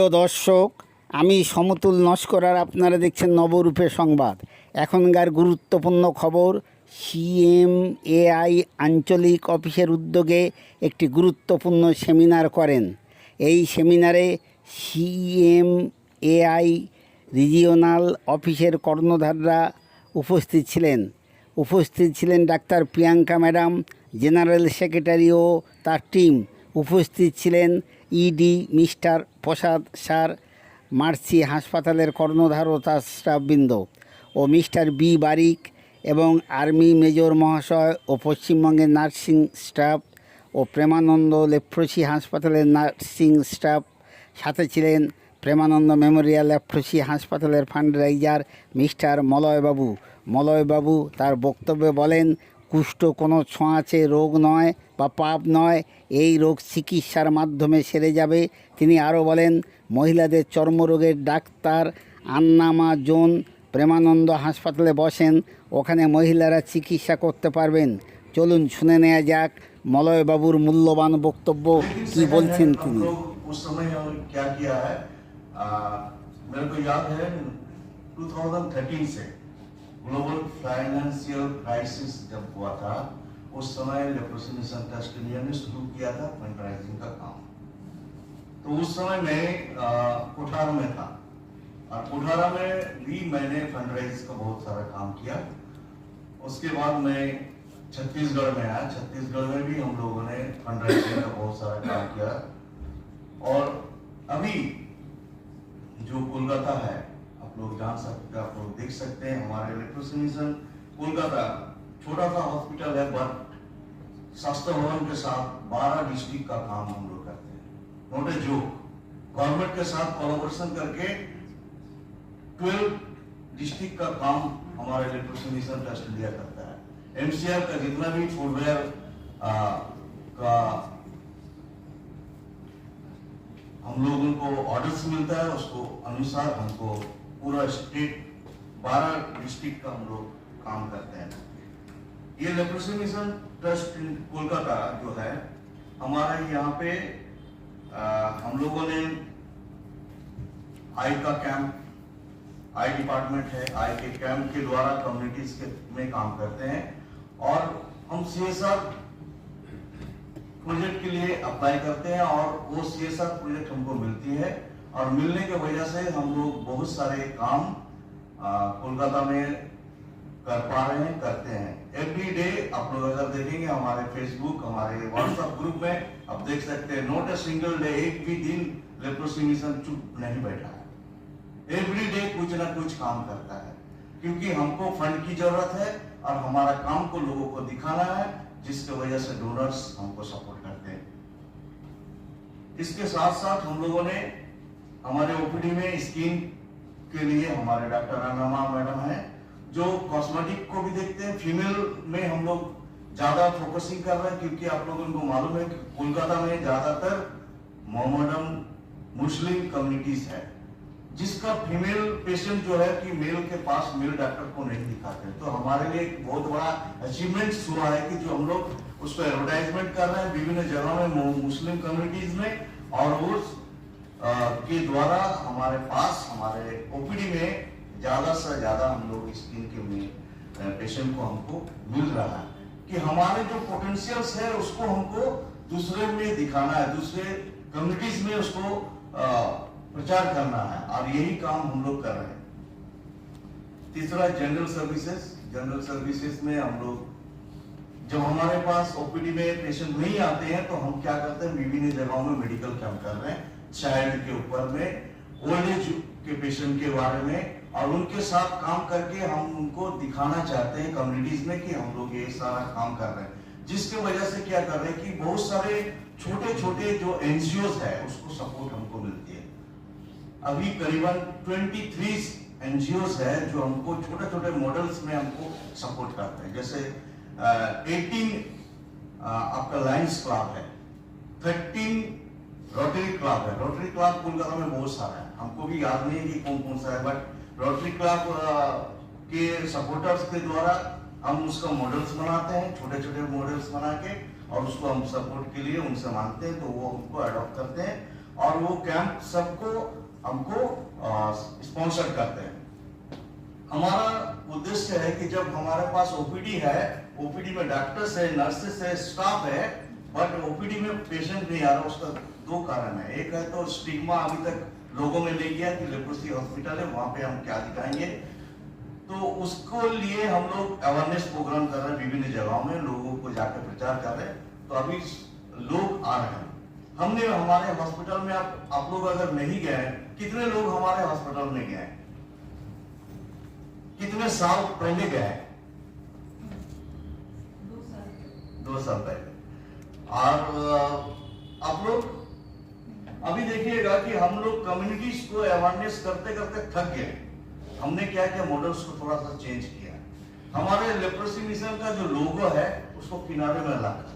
প্রিয় দর্শক, আমি সমতুল নস্কর আর আপনারা দেখছেন নবরূপে সংবাদ। এখনকার গুরুত্বপূর্ণ খবর, সিএমএআই আঞ্চলিক অফিসের উদ্যোগে একটি গুরুত্বপূর্ণ সেমিনার করেন। এই সেমিনারে সিএমএআই রিজিওনাল অফিসের কর্ণধাররা উপস্থিত ছিলেন doctor Priyanka madam, general secretary ও তার টিম। উপস্থিত ছিলেন ED mister Prasad sir, Mercy হাসপাতালের কর্ণধার ও তার স্টাফবৃন্দ, ও মিস্টার বি বারিক এবং আর্মি মেজর মহাশয় ও পশ্চিমবঙ্গের নার্সিং স্টাফ ও প্রেমানন্দ লেপ্রসি হাসপাতালের নার্সিং স্টাফ। সাথে ছিলেন প্রেমানন্দ মেমোরিয়াল লেপ্রসি হাসপাতালের ফান্ডরাইজার মিস্টার মলয়বাবু তার বক্তব্যে বলেন, কুষ্ঠ কোনো ছোঁয়াচে রোগ নয় বা পাপ নয়, এই রোগ চিকিৎসার মাধ্যমে সেরে যাবে। তিনি আরও বলেন, মহিলাদের চর্মরোগের ডাক্তার আন্নামা জোন প্রেমানন্দ হাসপাতালে বসেন, ওখানে মহিলারা চিকিৎসা করতে পারবেন। চলুন শুনে নেওয়া যাক মলয়বাবুর মূল্যবান বক্তব্য, কি বলছেন তিনি। उस समय क्या किया है, मेरे को याद है 2013 से ग्लोबल फाइनेंशियल क्राइसिस जब हुआ था, उस समय लेप्रोसी मिशन ट्रस्ट इंडिया ने शुरू किया था फंडराइजिंग का काम। तो उस समय मैं कोठार में था और कोठारा में भी मैंने फंडराइज का बहुत सारा काम किया। उसके बाद मैं छत्तीसगढ़ में आया। छत्तीसगढ़ में भी हम लोगों ने फंडराइजिंग का बहुत सारा काम किया। और अभी जो कोलकाता है, आप लोग जान सकते, आप लोग देख सकते हैं, हमारे लेप्रोसी मिशन कोलकाता छोटा सा हॉस्पिटल है, बट स्वास्थ्य भवन के साथ 12 डिस्ट्रिक्ट का काम हम लोग करते हैं। नोट ए जोक, गवर्नमेंट के साथ कोलैबोरेशन करके 12 डिस्ट्रिक्ट का काम हमारे लेप्रोसी मिशन ट्रस्ट इंडिया करता है। एमसीआर का जितना भी फुटवेयर का हम लोगों को ऑर्डर्स मिलता है, उसको अनुसार हमको पूरा स्टेट 12 डिस्ट्रिक्ट का हम लोग काम करते हैं। ये लेप्रोसी मिशन ट्रस्ट कोलकाता जो है हमारे यहाँ पे हम लोगों ने आई का कैंप, आई डिपार्टमेंट है, आई के कैंप के द्वारा कम्युनिटीज के में काम करते हैं। और हम सीएसआर प्रोजेक्ट के लिए अप्लाई करते हैं और वो सीएसआर प्रोजेक्ट हमको मिलती है, और मिलने की वजह से हम लोग बहुत सारे काम कोलकाता में कर पा रहे हैं, करते हैं। एवरी डे आप लोग अगर देखेंगे हमारे फेसबुक, हमारे व्हाट्सएप ग्रुप में आप देख सकते हैं, नॉट ए सिंगल डे, एक भी दिन लेप्रोसी मिशन चुप नहीं बैठा है। एवरी डे कुछ ना कुछ काम करता है, क्योंकि हमको फंड की जरूरत है और हमारा काम को लोगों को दिखाना है, जिसके वजह से डोनर्स हमको सपोर्ट करते हैं। इसके साथ साथ हम लोगों ने हमारे ओपीडी में स्किन के लिए हमारे डॉक्टर अन्नामा मैडम है, जो कॉस्मेटिक को भी देखते हैं। फीमेल में हम लोग ज्यादा फोकसिंग कर रहे हैं, क्योंकि आप लोगों को मालूम है कि कोलकाता में ज्यादातर मोहम्मडन मुस्लिम कम्युनिटीज है, जिसका फीमेल पेशेंट जो है कि मेल के पास मेल डॉक्टर को नहीं दिखाते। तो हमारे लिए एक बहुत बड़ा अचीवमेंट हुआ है कि जो हम लोग उसको एडवर्टाइजमेंट कर रहे हैं विभिन्न जगहों में, मुस्लिम कम्युनिटीज में, और उस के द्वारा हमारे पास हमारे ओपीडी में ज्यादा से ज्यादा हम लोग स्किन के पेशेंट को हमको मिल रहा है कि हमारे जो पोटेंशियल्स है उसको हमको दूसरे में दिखाना है, दूसरे कम्युनिटीज में उसको प्रचार करना है, और यही काम हम लोग कर रहे हैं। तीसरा जनरल सर्विसेज में हम लोग जब हमारे पास ओपीडी में पेशेंट नहीं आते हैं तो हम क्या करते हैं, विभिन्न जगहों में मेडिकल कैंप कर रहे हैं, चाइल्ड के ऊपर में, ओल्ड एज के पेशेंट के बारे में, और उनके साथ काम करके हम उनको दिखाना चाहते हैं कम्युनिटीज में कि हम लोग ये सारा काम कर रहे हैं। जिसके वजह से क्या कर रहे हैं कि बहुत सारे छोटे छोटे जो एनजीओज है उसको सपोर्ट हमको मिलती है। अभी करीबन 23 एनजीओज है जो हमको छोटे छोटे मॉडल्स में हमको सपोर्ट करते हैं। जैसे 18 आपका लायंस क्लब है, 13 रोटरी क्लब है। रोटरी क्लब कोलकाता में बहुत सारा है, हमको भी याद नहीं है कि कौन कौन सा है, बट रोटरी क्लब के सपोर्टर्स के द्वारा हम उसका मॉडल्स बनाते हैं, छोटे छोटे मॉडल्स बना के, और उसको हम सपोर्ट के लिए उनसे मांगते हैं, तो वो हमको अडॉप्ट करते हैं। और वो कैंप सबको हमको स्पॉन्सर करते हैं। हमारा उद्देश्य है कि जब हमारे पास ओपीडी है, ओपीडी में डॉक्टर्स है, नर्सेस है, स्टाफ है, बट ओपीडी में पेशेंट नहीं आ रहा, उसका दो कारण है। एक है तो स्टिग्मा अभी तक लोगों में ले गया कि लेप्रोसी हॉस्पिटल है, वहां पे हम क्या दिखाएंगे, तो उसको लिए हम लोग अवेयरनेस प्रोग्राम कर रहे हैं विभिन्न जगहों में, लोगों को जाकर प्रचार कर रहे हैं, तो अभी लोग आ रहे हैं। हमने हमारे हॉस्पिटल में आप लोग अगर नहीं गए, कितने लोग हमारे हॉस्पिटल में गए, कितने साल पहले गए? 2 साल पहले। और आप लोग अभी देखिएगा कि हम लोग कम्युनिटीज को अवेयरनेस करते करते थक गए। हमने क्या किया, मॉडल्स को थोड़ा सा चेंज किया। हमारे लेप्रोसी मिशन का जो लोगो है उसको किनारे में रखा,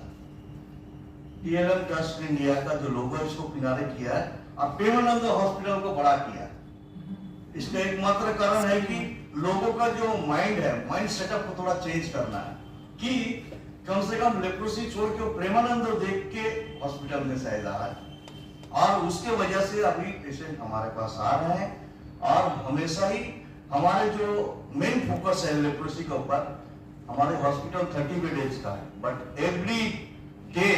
TLM ट्रस्ट इंडिया का जो लोगो है उसको किनारे किया है और प्रेमानंद हॉस्पिटल को बड़ा किया। इसका एकमात्र कारण है कि लोगों का जो माइंड है, माइंड सेटअप को थोड़ा चेंज करना है कि कम से कम लेप्रोसी छोड़ के प्रेमानंद देख के हॉस्पिटल में शायद आ रहा है, और उसके वजह से अभी पेशेंट हमारे पास आ रहे हैं। और हमेशा ही हमारे जो मेन फोकस है लेप्रोसी के ऊपर, हमारे हॉस्पिटल 30 बेड्स का है, बट एवरी डे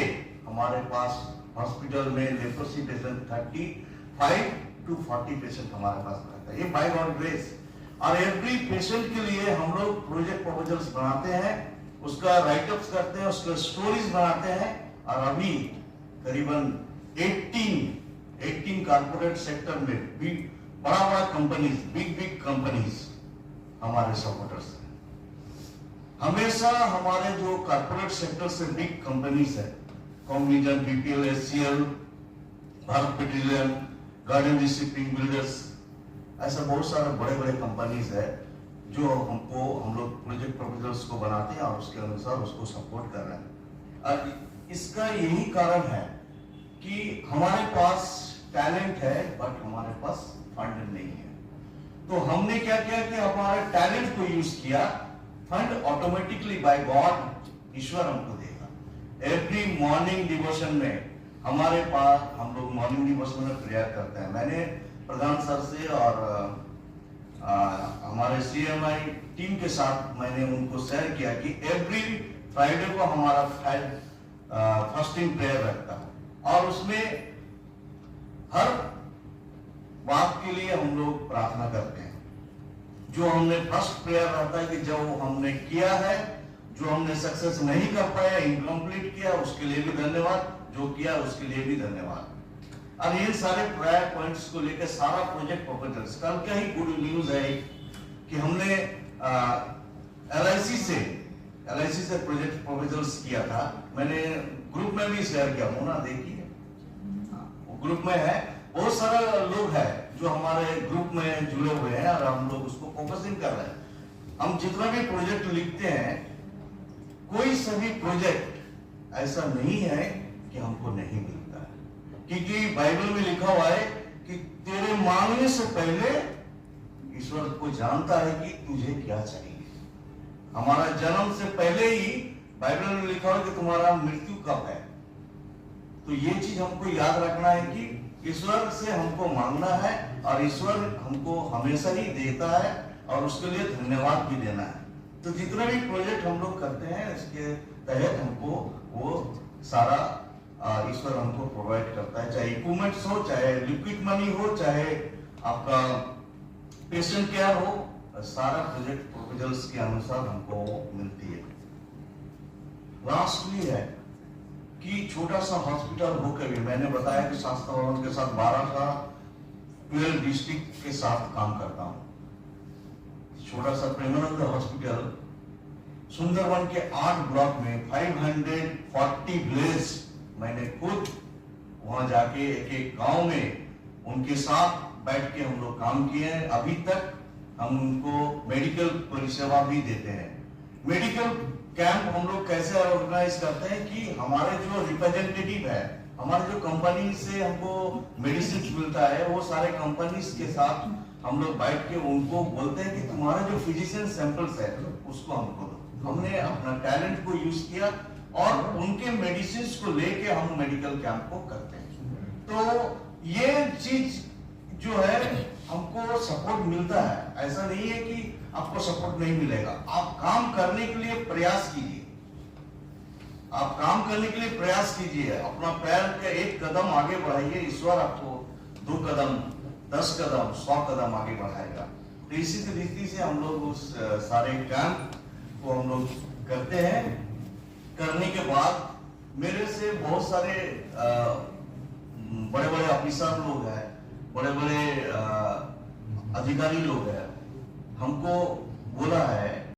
हमारे पास हॉस्पिटल में लेप्रोसी पेशेंट 35 to 40 पेशेंट हमारे पास रहता है, ये बाय गॉड ग्रेस। और एवरी पेशेंट के लिए हम लोग प्रोजेक्ट प्रपोजल्स बनाते हैं, उसका राइटअप्स करते हैं, उसका स्टोरीज बनाते हैं। और अभी करीबन 18 कारपोरेट सेक्टर में भी बड़ा कंपनीज, बिग कंपनीज हमारे सपोर्टर्स हैं। हमेशा हमारे जो कारपोरेट सेक्टर से बिग कंपनीज है, कॉग्निजन, BPL, HCL, Bharat petroleum, garden shipping builders, ऐसा बहुत सारे बड़े कंपनीज है जो हम लोग प्रोजेक्ट प्रपोजल्स को बनाते हैं और उसके अनुसार उसको सपोर्ट कर रहे हैं। और इसका यही कारण है कि हमारे पास टैलेंट है बट हमारे पास फंड नहीं है। तो हमने क्या किया कि हमारे टैलेंट को यूज किया, फंड ऑटोमेटिकली बाय गॉड ईश्वर हमको देगा। एवरी मॉर्निंग डिवोशन में हमारे पास, हम लोग मॉर्निंग डिवोशन में प्रेयर करते हैं। मैंने प्रधान सर से और हमारे CMI टीम के साथ मैंने उनको शेयर किया कि एवरी फ्राइडे को हमारा फास्टिंग प्रेयर रखता है और उसमें हर बात के लिए हम लोग प्रार्थना करते हैं। जो हमने फर्स्ट प्रेयर रहता है कि जो हमने किया है, जो हमने सक्सेस नहीं कर पाया, इनकम्प्लीट किया, उसके लिए भी धन्यवाद, जो किया उसके लिए भी धन्यवाद। और ये सारे प्रायर पॉइंट्स को लेकर सारा प्रोजेक्ट प्रपोजल्स, कल का ही गुड न्यूज है कि हमने LIC से प्रोजेक्ट प्रपोजल्स किया था। मैंने ग्रुप में भी शेयर किया, मोना देखिए वो ग्रुप में है, बहुत सारे लोग हैं जो हमारे ग्रुप में जुड़े हुए हैं और हम लोग उसको फोकसिंग कर रहे हैं। हम जितना भी प्रोजेक्ट लिखते हैं, कोई सभी प्रोजेक्ट ऐसा नहीं है कि हमको नहीं मिलता है, क्योंकि बाइबल में लिखा हुआ है कि तेरे मांगने से पहले ईश्वर को जानता है कि तुझे क्या चाहिए। हमारा जन्म से पहले ही बाइबल में लिखा हुआ है कि तुम्हारा मृत्यु कब है। तो ये चीज हमको याद रखना है कि ईश्वर से हमको मांगना है और ईश्वर हमको हमेशा ही देता है और उसके लिए धन्यवाद भी देना है। तो जितना भी प्रोजेक्ट हम लोग करते हैं इसके तहत हमको वो सारा ईश्वर हमको प्रोवाइड करता है, चाहे इक्विपमेंट्स हो, चाहे लिक्विड मनी हो, चाहे आपका पेशेंट केयर हो, सारा प्रोजेक्ट प्रपोजल्स के अनुसार हमको मिलती है। लास्टली है कि छोटा सा हॉस्पिटल होकर भी, मैंने बताया कि शास्त्र भवन के साथ 12 डिस्ट्रिक्ट के साथ काम करता हूँ। छोटा सा प्रेमानंद हॉस्पिटल सुंदरवन के 8 ब्लॉक में 540 विलेज, मैंने खुद वहां जाके एक गांव में उनके साथ बैठ के हम लोग काम किए हैं। अभी तक हम उनको मेडिकल परिसेवा भी देते हैं। मेडिकल कैंप हम लोग कैसे ऑर्गेनाइज करते हैं कि हमारे जो रिप्रेजेंटेटिव है, हमारे जो कंपनी से हमको मेडिसिन मिलता है, वो सारे कंपनीज के साथ हम लोग बैठ के उनको बोलते हैं कि तुम्हारा जो फिजिशियन सैंपल्स है उसको हमको दो। हमने अपना टैलेंट को यूज किया और उनके मेडिसिन को लेके हम मेडिकल कैंप को करते हैं। तो ये चीज जो है हमको सपोर्ट मिलता है। ऐसा नहीं है कि आपको सपोर्ट नहीं मिलेगा। आप काम करने के लिए प्रयास कीजिए, आप काम करने के लिए प्रयास कीजिए, अपना पैर के एक कदम आगे बढ़ाइए, ईश्वर आपको 2 कदम 10 कदम 100 कदम आगे बढ़ाएगा। तो इसी तरीके से हम लोग उस सारे कैंप को हम लोग करते हैं। करने के बाद मेरे से बहुत सारे बड़े बड़े ऑफिसर लोग हैं, बड़े बड़े अधिकारी लोग हैं, हमको बोला है